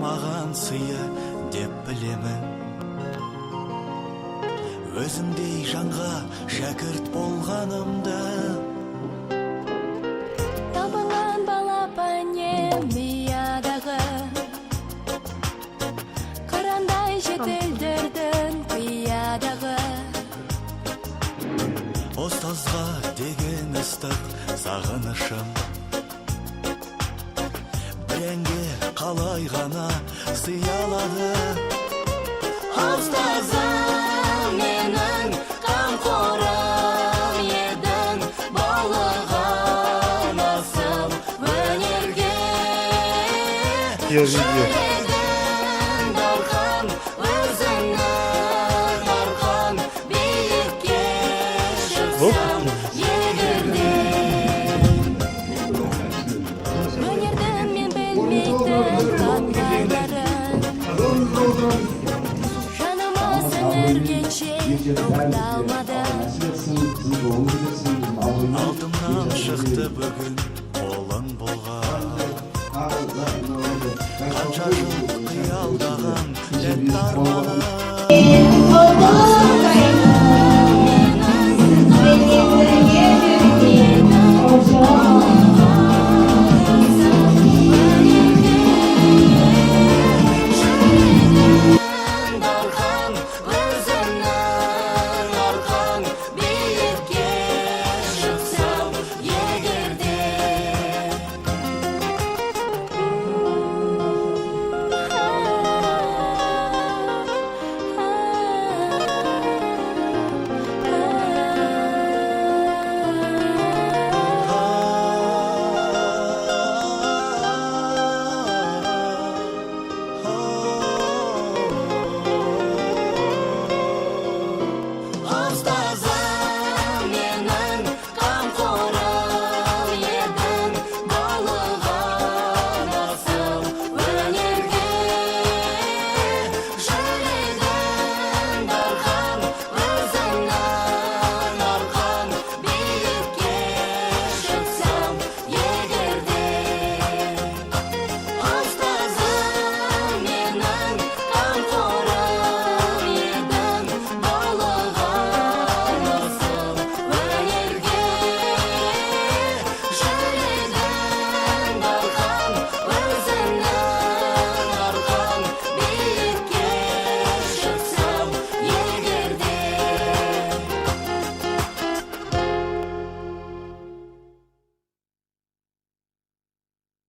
маған сыйы деп білемін. Өзімдей жанға шәкірт болғанымды. Табылған балапанем миядағы, қырандай жетілдірдің қиядағы. Ұстазға деген ыстық сағынышым біренге қалай ғана сыялады. Ұстазым менің қамқорым едің, баулыған асыл өнерге. Сөйледің дархан, өзіңнің арқан, биікке шықсам егерден. Өнердің мен білмейтін қандайларын, жаныма сіңіргенше тоқталмадым. Алтыннан шықты бүгін қолың болған. Қанша жыл қиялдаған тәтті арманым. Менің